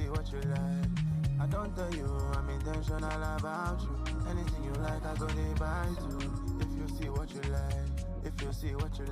see what you like. I don't tell you I'm intentional about you. Anything you like, I go to buy too. If you see what you like, if you see what you like.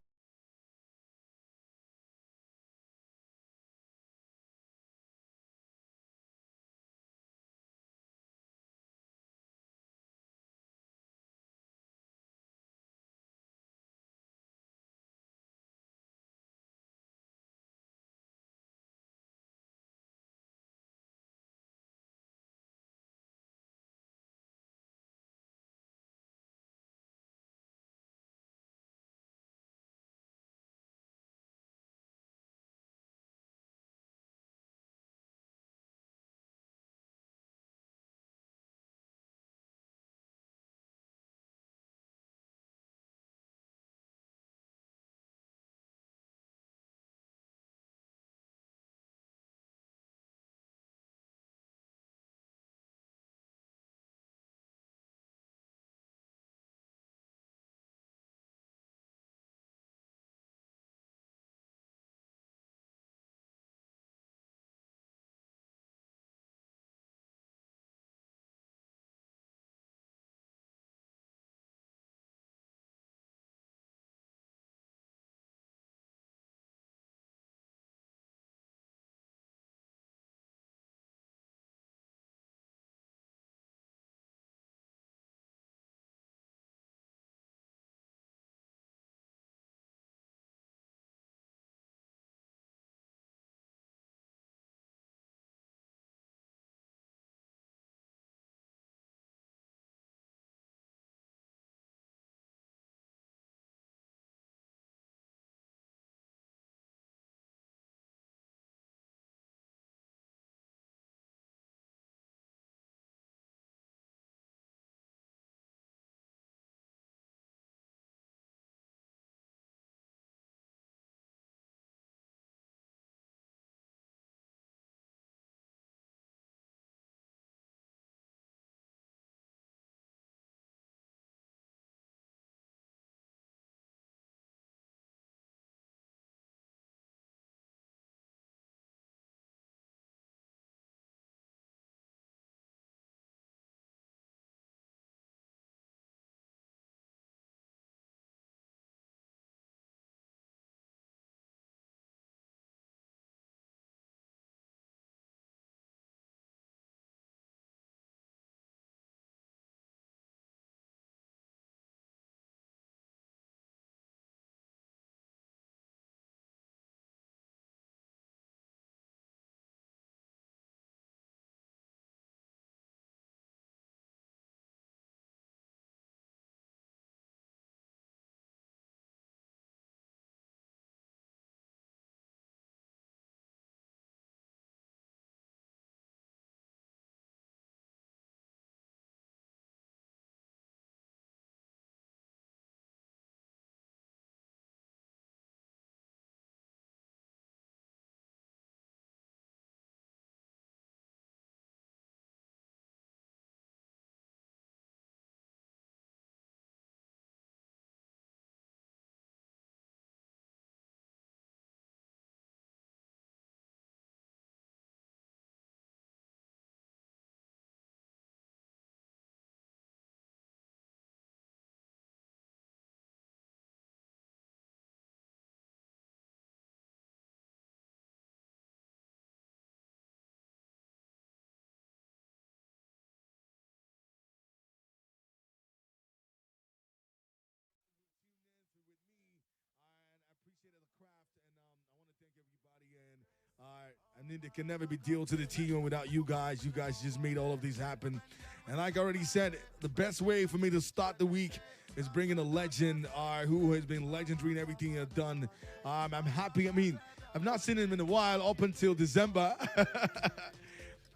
And it can never be deal to the team without you guys. You guys just made all of these happen. And like I already said, the best way for me to start the week is bringing a legend who has been legendary in everything he's done. I'm happy. I mean, I've not seen him in a while up until December.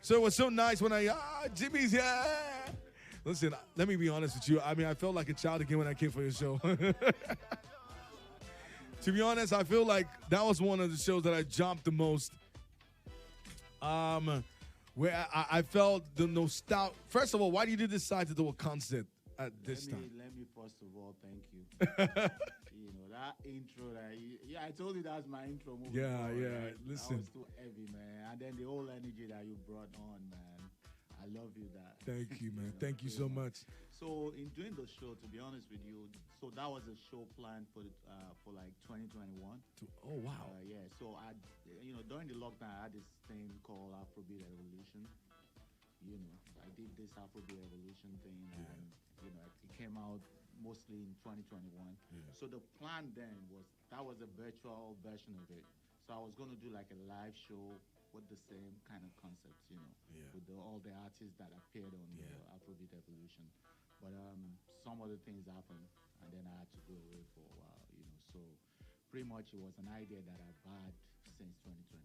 So it was so nice when Jimmy's here. Listen, let me be honest with you. I mean, I felt like a child again when I came for your show. To be honest, I feel like that was one of the shows that I jumped the most. Where I felt the nostalgia. First of all, why did you decide to do a concert at this time? Let me first of all thank you. that intro, yeah, I told you that's my intro movie. Yeah, yeah. Right? Listen. That was too heavy, man. And then the whole energy that you brought on, man. I love you. That. Thank you, man. know, Thank you so much. So in doing the show, to be honest with you, so that was a show planned for like 2021. Oh wow. Yeah. So during the lockdown, I had this thing called Afrobeat Evolution. I did this Afrobeat Evolution thing, and it came out mostly in 2021. Yeah. So the plan then was that was a virtual version of it. So I was going to do like a live show with the same kind of concepts, with all the artists that appeared on the Afrobeat Evolution. But some other things happened, and then I had to go away for a while, So pretty much it was an idea that I've had since 2021.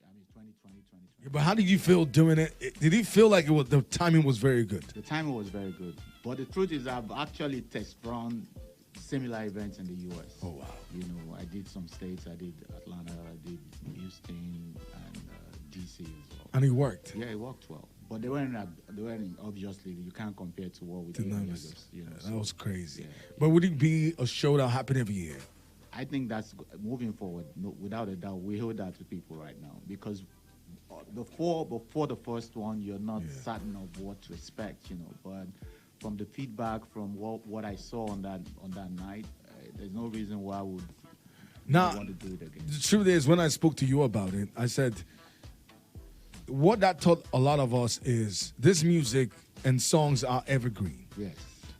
I mean, 2020, 2020. Yeah, but how did you feel doing it? Did you feel like the timing was very good? The timing was very good. But the truth is I've actually test run similar events in the U.S. Oh, wow. I did some states. I did Atlanta, I did Houston, and D.C. as well. And it worked? Yeah, it worked well. But they weren't obviously, you can't compare to what we did in Lagos. That was crazy. Yeah. But would it be a show that happened every year? I think that's moving forward. No, without a doubt, we hold that to people right now because before the first one, you're not certain of what to expect, But from the feedback, from what I saw on that night, there's no reason why I would want to do it again. The truth is, when I spoke to you about it, I said, what that taught a lot of us is this music and songs are evergreen. Yes.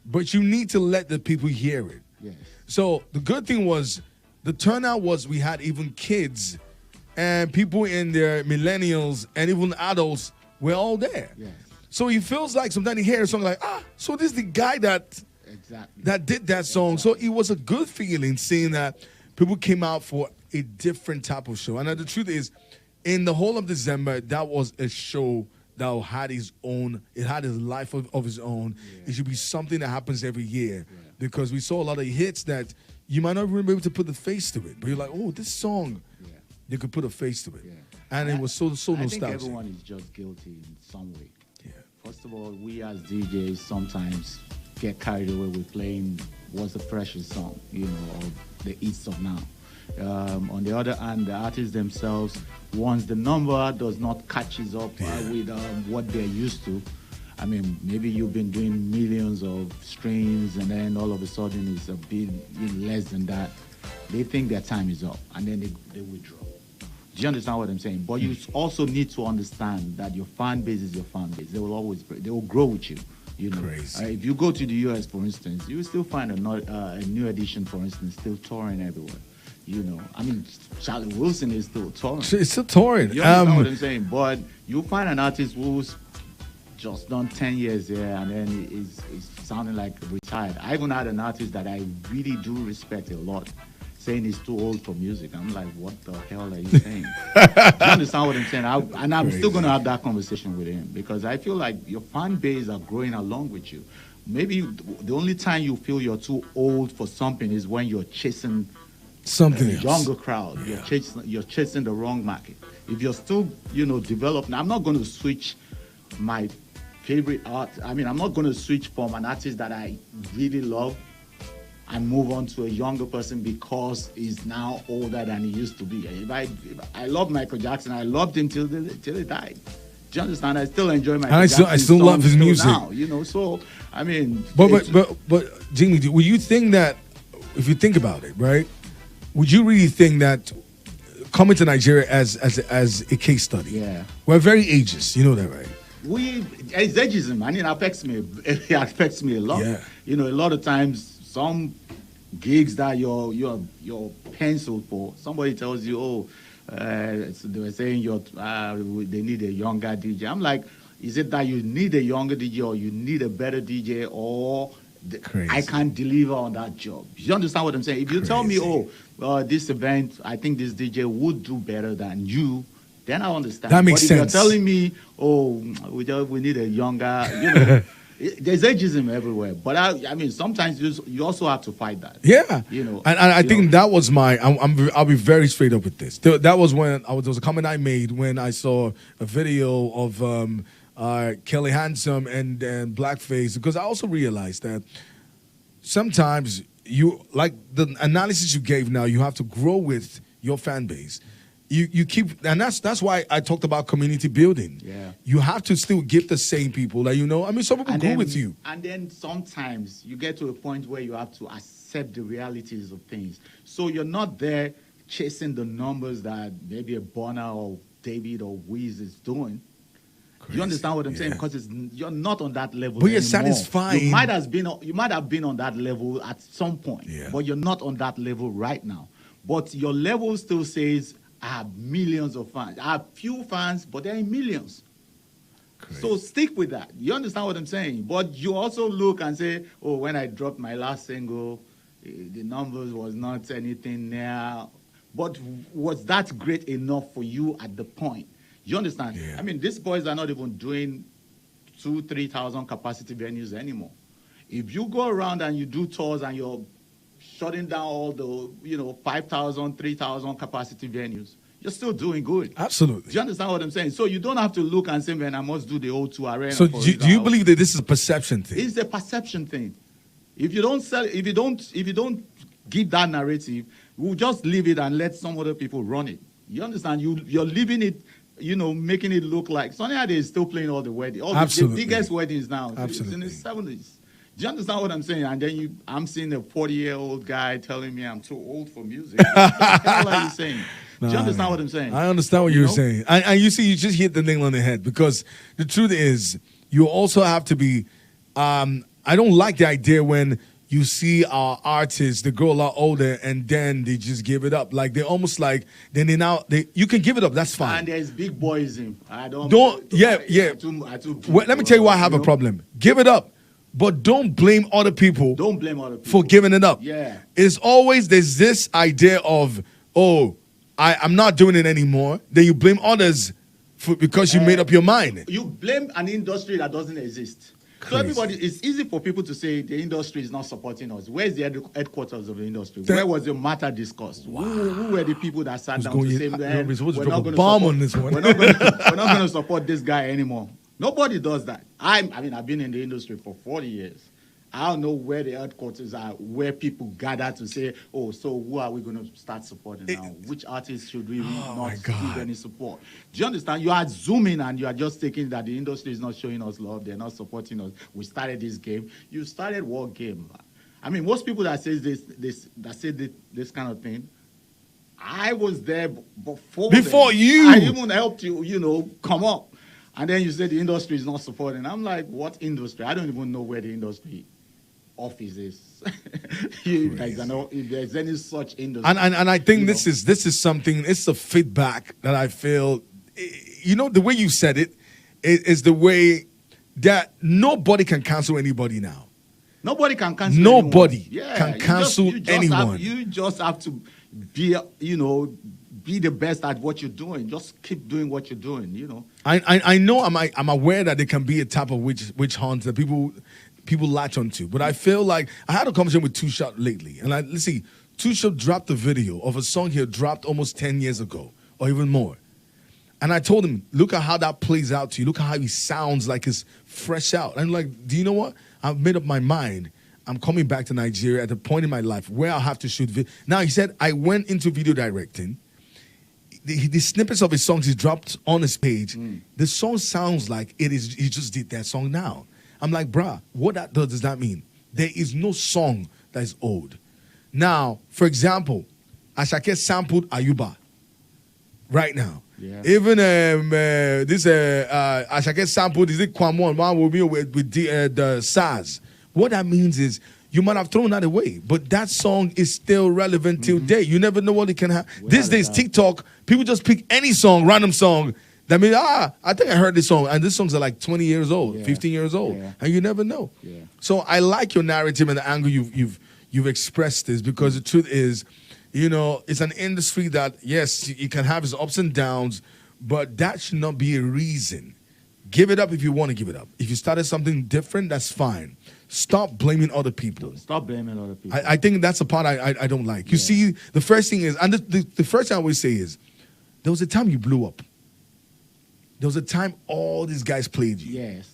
But you need to let the people hear it. Yes. So the good thing was the turnout was we had even kids and people in their millennials and even adults were all there. Yes. So it feels like sometimes you hear a song like, so this is the guy that did that song. Exactly. So it was a good feeling seeing that people came out for a different type of show. And the truth is, in the whole of December, that was a show that had his own, it had his life of his own. Yeah. It should be something that happens every year because we saw a lot of hits that you might not even be able to put the face to it. But you're like, oh, this song, you could put a face to it. Yeah. And it was so nostalgic. I think everyone is just guilty in some way. Yeah. First of all, we as DJs sometimes get carried away with playing what's the freshest song, or the hits of now. On the other hand, the artists themselves, once the number does not catches up with what they're used to, I mean, maybe you've been doing millions of streams and then all of a sudden it's a bit less than that. They think their time is up and then they withdraw. Do you understand what I'm saying? But you also need to understand that your fan base is your fan base. They will grow with you. Crazy. If you go to the US, for instance, you will still find a new edition, for instance, still touring everywhere. I mean, Charlie Wilson is still touring. It's still touring. You understand what I'm saying? But you find an artist who's just done 10 years there and then is sounding like retired. I even had an artist that I really do respect a lot saying he's too old for music. I'm like, what the hell are you saying? Do you understand what I'm saying? I'm still going to have that conversation with him because I feel like your fan base are growing along with you. Maybe the only time you feel you're too old for something is when you're chasing something else. Younger crowd. Yeah. You're chasing the wrong market. If you're still, developing, I'm not going to switch my favorite art. I mean, I'm not going to switch from an artist that I really love and move on to a younger person because he's now older than he used to be. If I love Michael Jackson, I loved him till he died. Do you understand? I still enjoy Michael Jackson. I still love his music now, So I mean, but Jimmy, would you think that if you think about it, right? Would you really think that coming to Nigeria as a case study? Yeah, we're very ageist. You know that, right? It's ageism. I mean, it affects me a lot. Yeah. A lot of times, some gigs that you're penciled for, somebody tells you, they were saying they need a younger DJ. I'm like, is it that you need a younger DJ or you need a better DJ or I can't deliver on that job? You understand what I'm saying? If you tell me, this event, I think this DJ would do better than you, then I understand. That makes sense. If you're telling me, we need a younger, there's ageism everywhere. But I mean, sometimes you also have to fight that. Yeah. And I think that was I'll be very straight up with this. That was when there was a comment I made when I saw a video of Kelly Handsome and Blackface, because I also realized that sometimes you like the analysis you gave now, you have to grow with your fan base. You keep, and that's why I talked about community building. Yeah. You have to still give the same people that you know. I mean, some people go with you. And then sometimes you get to a point where you have to accept the realities of things. So you're not there chasing the numbers that maybe a Bonner or David or Wiz is doing. Crazy. You understand what I'm saying? Because you're not on that level But you're anymore. satisfying. You might have been on that level at some point, Yeah. but you're not on that level right now. But your level still says, I have millions of fans. I have few fans, but they're in millions. Crazy. So stick with that. You understand what I'm saying? But you also look and say, oh, when I dropped my last single, the numbers was not anything near. But was that great enough for you at the point? You understand? Yeah. I mean, these boys are not even doing 2,000-3,000 capacity venues anymore. If you go around and you do tours and you're shutting down all the, 5,000, 3,000 capacity venues, you're still doing good. Absolutely. Do you understand what I'm saying? So you don't have to look and say, man, I must do the O2 Arena. So do you believe that this is a perception thing? It's a perception thing. If you don't give that narrative, we'll just leave it and let some other people run it. You understand? You're leaving it, making it look like Sonny Ade is still playing all the weddings. All the biggest weddings now. Absolutely. It's in his 70s. Do you understand what I'm saying? And then I'm seeing a 40-year-old guy telling me I'm too old for music. What the hell are you saying? Do you understand what I'm saying? I understand what you're saying. And you see, you just hit the nail on the head, because the truth is, you also have to be, I don't like the idea when you see our artists, they grow a lot older and then they just give it up. Like they're almost like, then you can give it up, that's fine. And there's big boyism. Let me tell you why I have a problem. Give it up. But don't blame other people. Don't blame other people for giving it up. Yeah. There's this idea of, I'm not doing it anymore. Then you blame others because you made up your mind. You blame an industry that doesn't exist. Crazy. So it's easy for people to say the industry is not supporting us. Where's the headquarters of the industry? Where was the matter discussed? Wow. Who were the people that sat down to say, man, we're not going to support this guy anymore? Nobody does that. I've been in the industry for 40 years. I don't know where the headquarters are, where people gather to say, oh, so who are we going to start supporting now? Which artists should we not give any support? Do you understand? You are zooming and you are just thinking that the industry is not showing us love. They're not supporting us. We started this game. You started what game? I mean, most people that say this kind of thing, I was there before you. I even helped you, come up. And then you say the industry is not supporting. I'm like, what industry? I don't even know where the industry office is. If there's any such industry. And I think this is something, it's a feedback that I feel, the way you said it is the way that nobody can cancel anybody now. Nobody can cancel Nobody anyone. can cancel anyone. You just have to be, be the best at what you're doing. Just keep doing what you're doing, I know I'm aware that there can be a type of witch hunt that people latch onto, but I feel like I had a conversation with Two Shot lately, and let's see, Two Shot dropped a video of a song he had dropped almost 10 years ago or even more, and I told him, look at how that plays out to you. Look at how he sounds like he's fresh out. And I'm like, do you know what? I've made up my mind. I'm coming back to Nigeria at a point in my life where I'll have to shoot video. Now, he said, I went into video directing. The snippets of his songs he dropped on his page, the song sounds like it is. He just did that song now. I'm like, bruh, what does that mean? There is no song that is old. Now, for example, Ashake sampled Ayuba right now. Yeah. Even Ashake sampled, is it Kwamon? One will be with the SARS. What that means is, you might have thrown that away, but that song is still relevant till date. You never know what it can have. These days, TikTok, people just pick any song, random song. That means, I think I heard this song, and these songs are like 20 years old, 15 years old, and you never know. Yeah. So I like your narrative and the angle you've expressed this, because the truth is, it's an industry that, yes, you can have its ups and downs, but that should not be a reason. Give it up if you want to give it up. If you started something different, that's fine. Stop blaming other people. Stop blaming other people. I think that's the part I don't like. You see, the first thing is, and the first thing I always say is, there was a time you blew up. There was a time all these guys played you. Yes.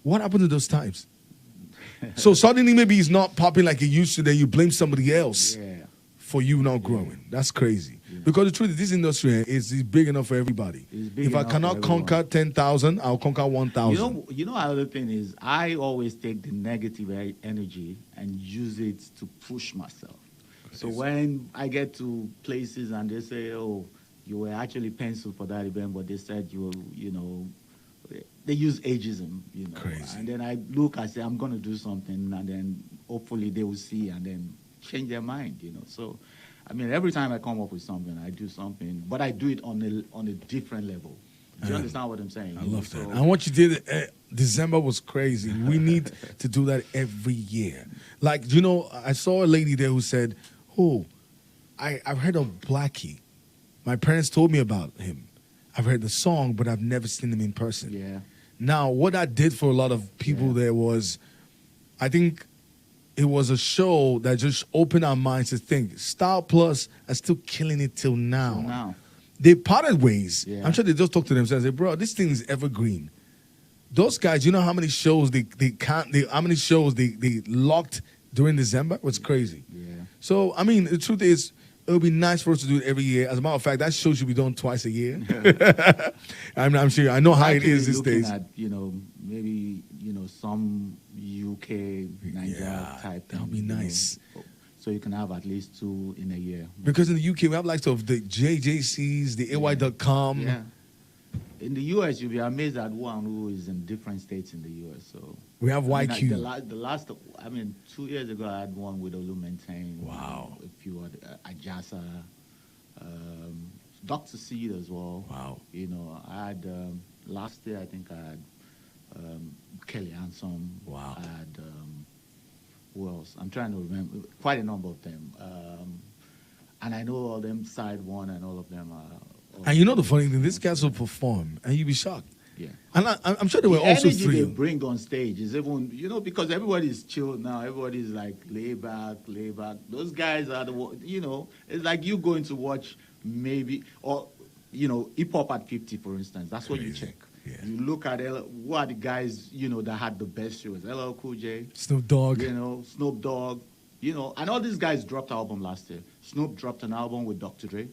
What happened to those times? So suddenly maybe it's not popping like it used to, then you blame somebody else Yeah. for you not growing. That's crazy. Because the truth is, this industry is big enough for everybody. It's big If I enough cannot for everyone. conquer 10,000, I'll conquer 1,000. You know, another thing is I always take the negative energy and use it to push myself. So when I get to places and they say, "Oh, you were actually penciled for that event," but they said you know, they use ageism, you know. Crazy. And then I look, I say, "I'm going to do something," and then hopefully they will see and then change their mind, you know. So, I mean, every time I come up with something, I do something, but I do it on a different level. Do you understand what I'm saying? I love that. And what you did, December was crazy. We need to do that every year. Like, you know, I saw a lady there who said, "Oh, I've heard of Blackie. My parents told me about him. I've heard the song, but I've never seen him in person." Yeah. Now, what that did for a lot of people there was, I think it was a show that just opened our minds to think, Star Plus are still killing it till now. Till now. They parted ways. Yeah. I'm sure they just talked to themselves and said, "Bro, this thing is evergreen." Those guys, you know how many shows they locked during December? It was crazy. Yeah. So, I mean, the truth is, it would be nice for us to do it every year. As a matter of fact, that show should be done twice a year. I'm sure. I know how it is these days. At, you know, maybe, you know, some UK, Nigeria type thing. That would be nice. So you can have at least 2 in a year. Because in the UK, we have likes of the JJCs, the AY.com. Yeah. In the US, you'll be amazed at who is in different states in the US. So We have YQ. I mean, the last, 2 years ago, I had one with Olu Maintain. Wow. A few other, Ajasa, Dr. Seed as well. Wow. You know, I had, last year, I think I had Kelly Hanson. Wow. I had, who else? I'm trying to remember. Quite a number of them. And I know all them side one and all of them are. And you know the funny thing, these guys will perform, and you'll be shocked. Yeah. And I'm sure they were The also energy they free. bring on stage is even, you know, because everybody's chill now. Everybody's like lay back. Those guys are you know, it's like you going to watch maybe, or, you know, hip hop at 50, for instance. That's what you check. Yeah. You look at who are the guys, you know, that had the best shows. LL Cool J, Snoop Dogg. you know, Snoop Dogg, you know, and all these guys dropped an album last year. Snoop dropped an album with Dr. Dre.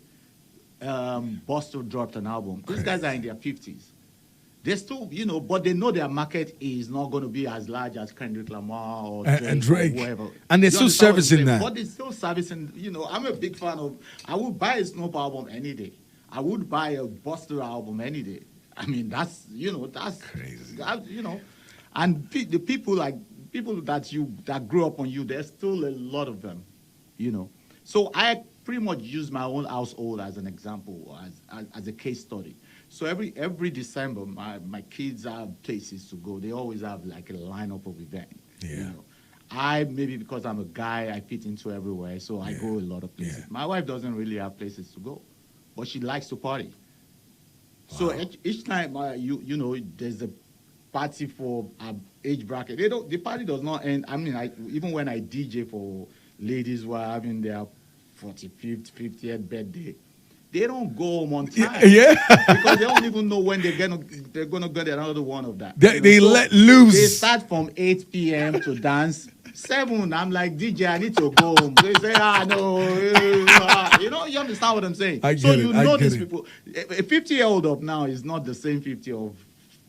Buster dropped an album. These guys are in their 50s. They still, you know, but they know their market is not going to be as large as Kendrick Lamar or Drake. Or whoever. And they're You still understand what I'm servicing saying? that. But they're still servicing, you know, I'm a big fan of, I would buy a Snoop album any day. I would buy a Buster album any day. I mean, that's, you know, that's crazy. You know, and the people that grew up on you, there's still a lot of them, you know. So I pretty much use my own household as an example, as a case study. So every December, my kids have places to go. They always have like a lineup of events. Yeah. You know. I, maybe because I'm a guy, I fit into everywhere, so I go a lot of places. Yeah. My wife doesn't really have places to go, but she likes to party. So each time, you know, there's a party for age bracket. The party does not end. I mean, even when I DJ for ladies who are having their 45th, 50th birthday, they don't go home on time. Yeah. Because they don't even know when they're gonna get another one of that. They So let loose. They start from 8 p.m. to dance. 7, I'm like, DJ, I need to go home. They say, no. You know, you understand what I'm saying? I get so it, you I know get these it. people. A 50-year-old of now is not the same 50 of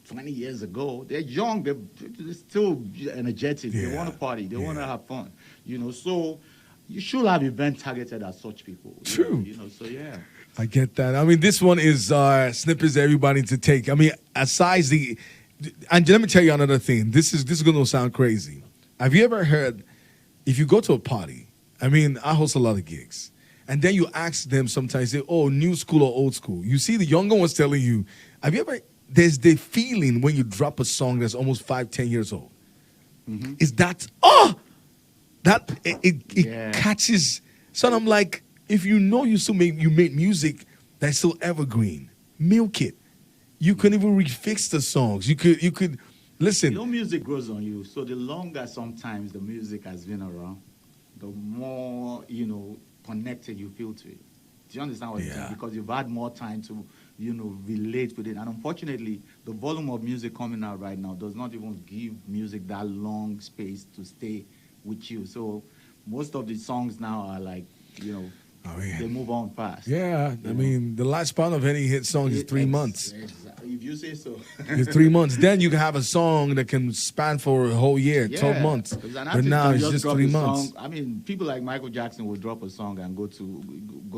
20 years ago. They're young. They're still energetic. Yeah. They want to party. They want to have fun. You know, so you should have events targeted at such people. True. You know, so yeah. I get that. I mean, this one is snippets everybody to take. I mean, aside and let me tell you another thing. This is going to sound crazy. Have you ever heard, if you go to a party, I mean, I host a lot of gigs, and then you ask them sometimes, say, oh, new school or old school. You see the younger ones telling you, have you ever, there's the feeling when you drop a song that's almost 5, 10 years old. Mm-hmm. Is that, it catches. So I'm like, if you know you made music that's still evergreen, milk it. You couldn't even refix the songs. You could listen. You know, music grows on you. So the longer sometimes the music has been around, the more, you know, connected you feel to it. Do you understand what I'm saying? Because you've had more time to relate with it. And unfortunately, the volume of music coming out right now does not even give music that long space to stay with you. So most of the songs now are like, Oh, yeah. they move on fast. Yeah, I mean, the lifespan of any hit song is 3 months. If you say so. It's 3 months. Then you can have a song that can span for a whole year, 12 months. But now it's just 3 months. I mean, people like Michael Jackson will drop a song and go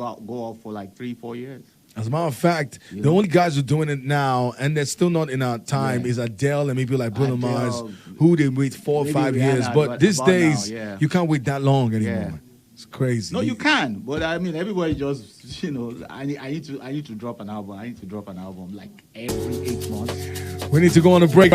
off for like 3-4 years. As a matter of fact, the only guys who are doing it now, and they're still not in our time, is Adele and maybe like Bruno Mars, who they wait 4 or 5 years. But these days, you can't wait that long anymore. Yeah. It's crazy. No, you can, but I mean, everybody just, I need to drop an album. I need to drop an album like every 8 months. We need to go on a break.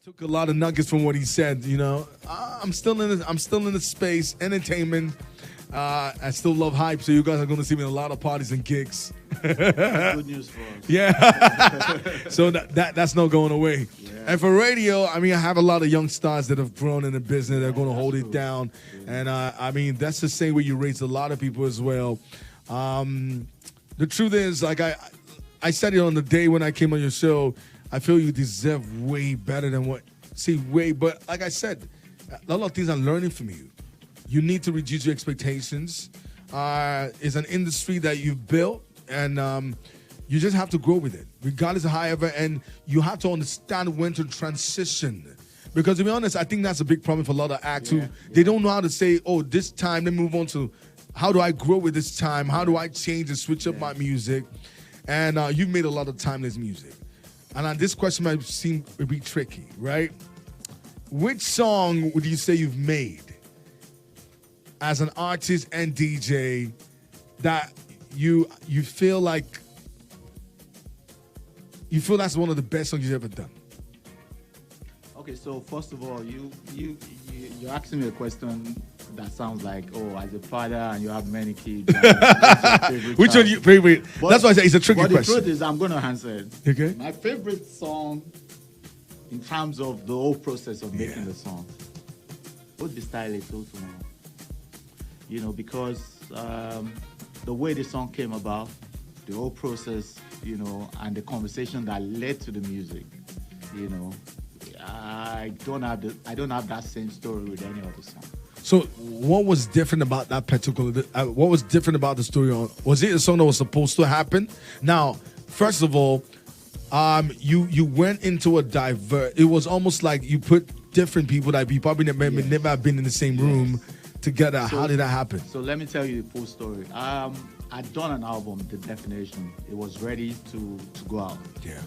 Took a lot of nuggets from what he said. You know, I'm still in the space, entertainment. I still love hype, so you guys are going to see me in a lot of parties and gigs. That's good news for us. Yeah. So that's not going away. Yeah. And for radio, I mean, I have a lot of young stars that have grown in the business. They're going to hold it down. Yeah. And I mean, that's the same way you raise a lot of people as well. The truth is, like I said it on the day when I came on your show, I feel you deserve way better than but like I said, a lot of things I'm learning from you. You need to reduce your expectations. It's an industry that you've built, and you just have to grow with it, regardless of however, and you have to understand when to transition. Because to be honest, I think that's a big problem for a lot of acts who they don't know how to say, oh, this time, let me move on to how do I grow with this time? How do I change and switch up my music? And you've made a lot of timeless music. And this question might seem a bit tricky, right? Which song would you say you've made as an artist and DJ that you feel like that's one of the best songs you've ever done? Okay, so first of all, you're asking me a question that sounds like, oh, as a father and you have many kids. Which one you favorite? That's why I say it's a tricky question. But the truth is, I'm going to answer it. Okay. My favorite song, in terms of the whole process of making the song, would be Style It Till Tomorrow. You know, because the way the song came about, the whole process, you know, and the conversation that led to the music, you know, I don't have that same story with any other song. So, what was different about that particular? What was different about the story? Was it a song that was supposed to happen? Now, first of all, you went into a It was almost like you put different people that you probably never have been in the same room together. So, how did that happen? So let me tell you the full story. I'd done an album, The Definition. It was ready to go out. Yeah.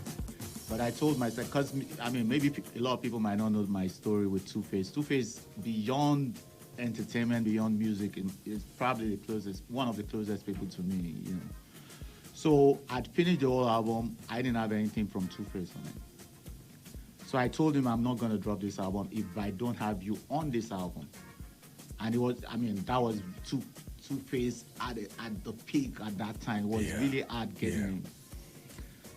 But I told myself, because I mean, maybe a lot of people might not know my story with Two-Face. Two-Face, beyond entertainment, beyond music, is probably one of the closest people to me, you know. So I'd finished the whole album. I didn't have anything from Two-Face on it. So I told him, I'm not going to drop this album if I don't have you on this album. And it was, I mean, that was Two-Face at the peak at that time. It was really hard getting him.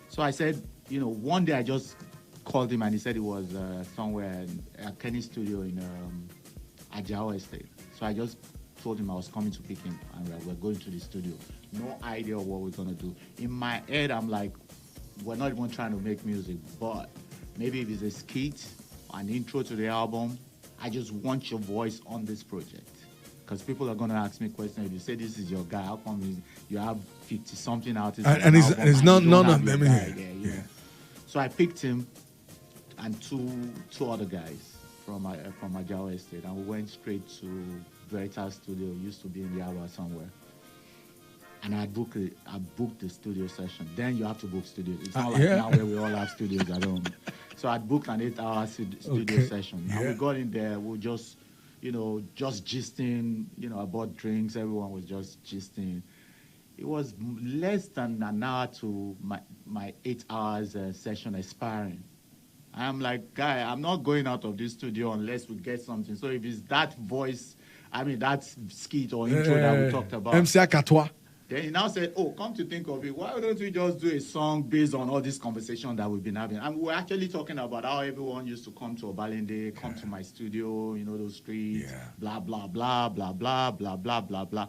So I said, you know, one day I just called him and he said it was somewhere at Kenny's studio in Ajao Estate. So I just told him I was coming to pick him and we're going to the studio. No idea what we're going to do. In my head, I'm like, we're not even trying to make music, but maybe if it's a skit, an intro to the album, I just want your voice on this project. Because people are going to ask me questions. If you say this is your guy, how come you have 50-something artists? And it's none of them. Yeah. So I picked him and two other guys from Ajao Estate, and we went straight to Veritas Studio. Used to be in the hour somewhere. And I booked the studio session. Then you have to book studios. It's not like now where we all have studios at home. So I booked an 8-hour studio session. And we got in there. We just, you know, just gisting. You know, I bought drinks. Everyone was just gisting. It was less than an hour to my 8 hours session expiring. I'm like, guy, I'm not going out of this studio unless we get something. So if it's that voice, I mean, that skit or intro that we talked about. MC Akatoa. Then he now said, oh, come to think of it, why don't we just do a song based on all this conversation that we've been having? And we're actually talking about how everyone used to come to Obalende, come to my studio, you know, those streets, blah, blah, blah, blah, blah, blah, blah, blah, blah.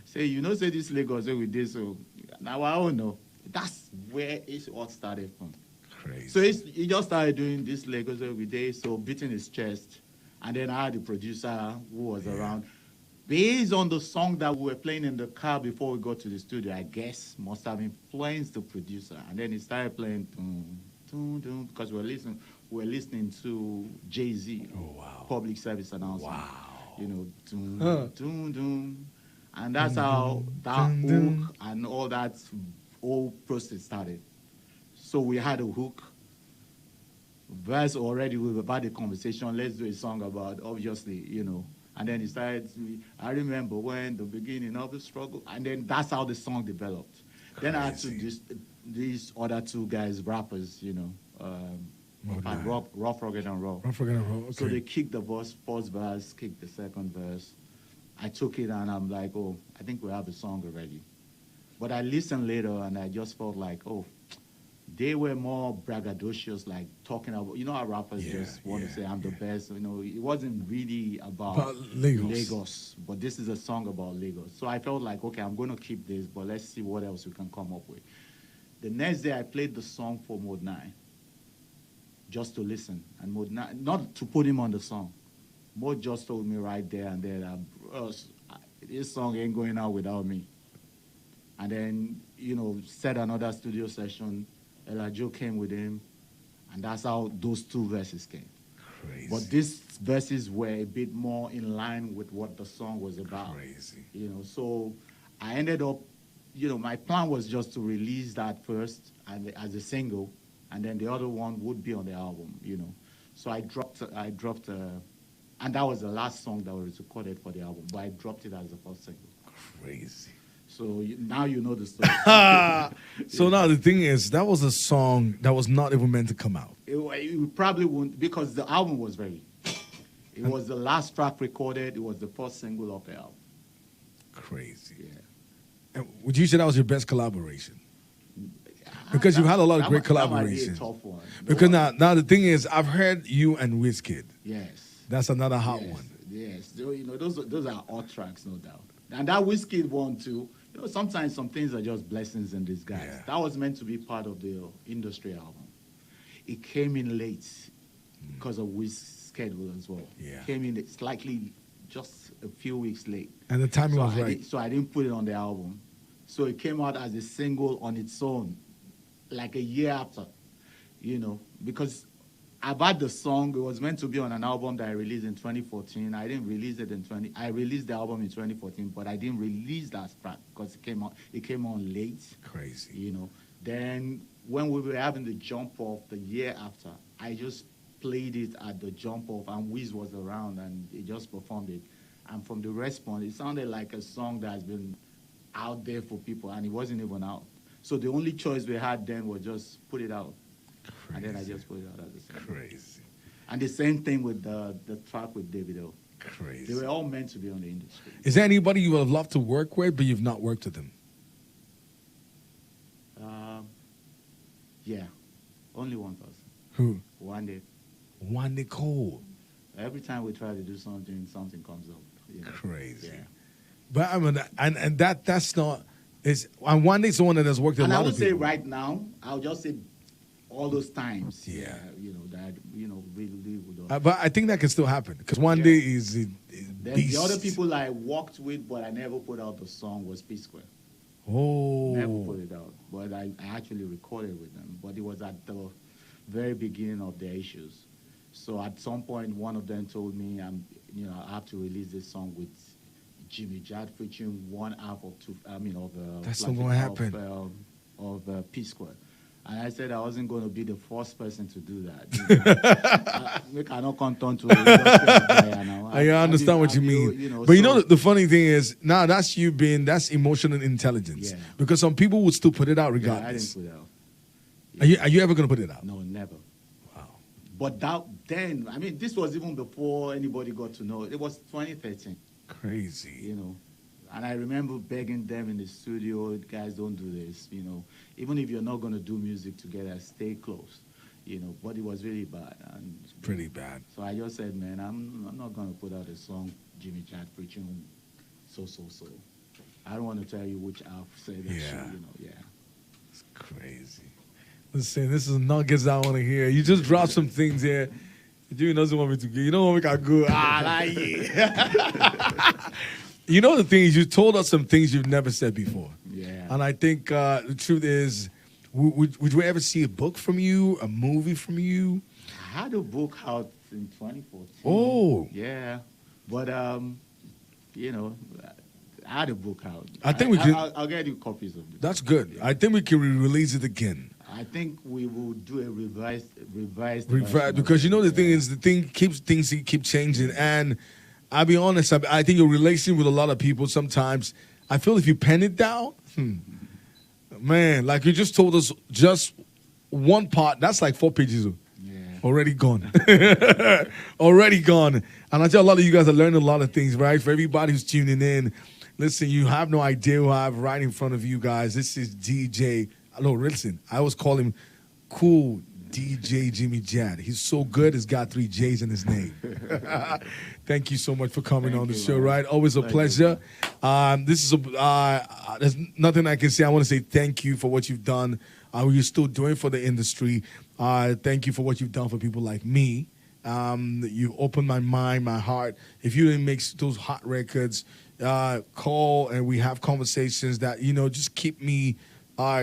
Say, you know, say this Lagos, say we did so. Now I don't know. That's where it all started from. Crazy. So he just started doing this Lagos every day, so beating his chest. And then I had the producer who was around. Based on the song that we were playing in the car before we got to the studio, I guess must have influenced the producer. And then he started playing because we're listening to Jay-Z, public service announcement. Wow. You know, and that's how that hook and all that whole process started. So we had a hook, verse already, we've had a conversation, let's do a song about, obviously, you know. And then he started, I remember when the beginning of the struggle, and then that's how the song developed. Crazy. Then I had to these other two guys, rappers, you know, Mode Part 9. rough, rugged, and raw. Rough, rugged, and raw. Okay. So they kicked the first verse, kicked the second verse. I took it and I'm like, oh, I think we have a song already. But I listened later and I just felt like, oh, they were more braggadocious, like talking about, you know how rappers just want to say, I'm the best. You know, it wasn't really about Lagos, but this is a song about Lagos. So I felt like, okay, I'm going to keep this, but let's see what else we can come up with. The next day I played the song for Mode 9, just to listen. And Mode 9, not to put him on the song. Mode just told me right there and there that, this song ain't going out without me. And then, you know, set another studio session. Elijah came with him, and that's how those two verses came. Crazy. But these verses were a bit more in line with what the song was about. Crazy. You know, so I ended up, you know, my plan was just to release that first and as a single, and then the other one would be on the album, you know. So I dropped, and that was the last song that was recorded for the album, but I dropped it as the first single. Crazy. So now you know the story. So now the thing is, that was a song that was not even meant to come out. It probably won't, because the album was ready. It was the last track recorded. It was the first single of the album. Crazy. Yeah. And would you say that was your best collaboration? Because you've had a lot of great collaborations. That might be a tough one. Because now the thing is, I've heard you and Wizkid. Yes. That's another hot one. Yes. So, you know, those are odd tracks, no doubt. And that Wizkid one too. You know, sometimes some things are just blessings in disguise. Yeah. That was meant to be part of the industry album. It came in late because of Wiz's schedule as well. Yeah. Came in slightly, just a few weeks late. And the timing was right. So I didn't put it on the album. So it came out as a single on its own, like a year after, you know, because about the song, it was meant to be on an album that I released in 2014. I didn't release it I released the album in 2014, but I didn't release that track because it came on late. Crazy. You know. Then when we were having the jump off the year after, I just played it at the jump off and Wiz was around and he just performed it. And from the response, it sounded like a song that has been out there for people and it wasn't even out. So the only choice we had then was just put it out. Crazy. And then I just put it out as a single. Crazy. And the same thing with the track with Davido. Crazy. They were all meant to be on the industry. Is there anybody you would have loved to work with, but you've not worked with them? Yeah, only one person. Who? Wande. Wande Cole. Every time we try to do something, something comes up. You know? Crazy. Yeah. But I mean, and that's not. And Wande's the one that has worked with a lot of people. And I would say right now, I'll just say all those times. Yeah. You know, that, you know, really would. But I think that can still happen because Wande is Then beast. the other people I worked with, but I never put out the song was P Square. Oh. Never put it out. But I actually recorded with them. But it was at the very beginning of their issues. So at some point, one of them told me, I have to release this song with Jimmy Jatt featuring one half of that's not going to happen. Of P Square. And I said I wasn't going to be the first person to do that. We cannot turn to I understand what you mean. But you know, the funny thing is, now that's that's emotional intelligence. Yeah. Because some people would still put it out regardless. Yeah, I didn't put it out. Yeah. Are you ever going to put it out? No, never. Wow. But this was even before anybody got to know. It was 2013. Crazy. You know. And I remember begging them in the studio, guys, don't do this, you know. Even if you're not going to do music together, stay close, you know. But it was really bad. And pretty bad. So I just said, man, I'm not going to put out a song, Jimmy Jatt preaching so. I don't want to tell you which I've said that shit, you know, yeah. It's crazy. Listen, this is nuggets I want to hear. You just dropped some things here. Jimmy doesn't want me to go. You don't want me to go. You know the thing is, you told us some things you've never said before. Yeah. And I think the truth is, would we ever see a book from you, a movie from you? I had a book out in 2014. Oh. Yeah. But, you know, I had a book out. I think we can. I'll get you copies of it. That's good. Yeah. I think we can release it again. I think we will do a revised because you know the thing is, things keep changing. And I'll be honest, I think your relation with a lot of people sometimes, I feel if you pen it down, man, like you just told us just one part, that's like 4 pages. Yeah. Already gone. Already gone. And I tell a lot of you guys are learning a lot of things, right? For everybody who's tuning in, listen, you have no idea who I have right in front of you guys. This is DJ. No, listen, I always call him Cool DJ Jimmy Jatt. He's so good, he's got 3 J's in his name. Thank you so much for coming on the show, right? Always a pleasure. There's nothing I can say. I want to say thank you for what you've done, what you're still doing for the industry. Thank you for what you've done for people like me. You opened my mind, my heart. If you didn't make those hot records, call and we have conversations that, just keep me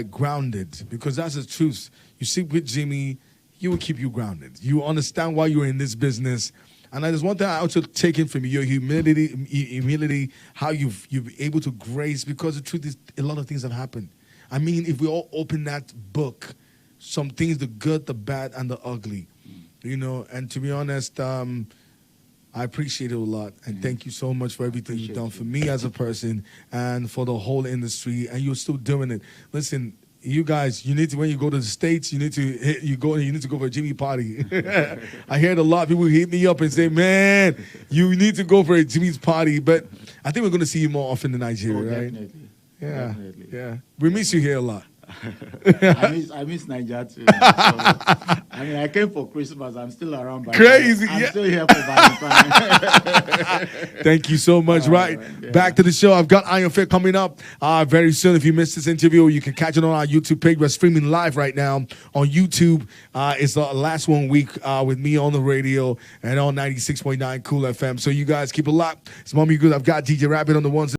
grounded, because that's the truth. You sit with Jimmy, he will keep you grounded. You understand why you're in this business. And there's one thing I also taken from you, your humility, how you've been able to grace, because the truth is a lot of things have happened. I mean, if we all open that book, some things, the good, the bad, and the ugly, and to be honest, I appreciate it a lot, and thank you so much for everything you've done for me as a person and for the whole industry, and you're still doing it. Listen, you guys, you need to, when you go to the States, you need to go for a Jimmy party. I heard a lot of people hit me up and say, man, you need to go for a Jimmy's party, but I think we're going to see you more often in Nigeria, right? Definitely. Yeah, Definitely. yeah. We miss you here a lot. I miss Nigeria too. So, I came for Christmas. I'm still around. Crazy. I'm still here for Valentine. Thank you so much. Right. Yeah. Back to the show. I've got Iron Fit coming up very soon. If you missed this interview, you can catch it on our YouTube page. We're streaming live right now on YouTube. It's the last 1 week with me on the radio and on 96.9 Cool FM. So you guys keep it locked. It's Mommy Good. I've got DJ Rabbit on the ones.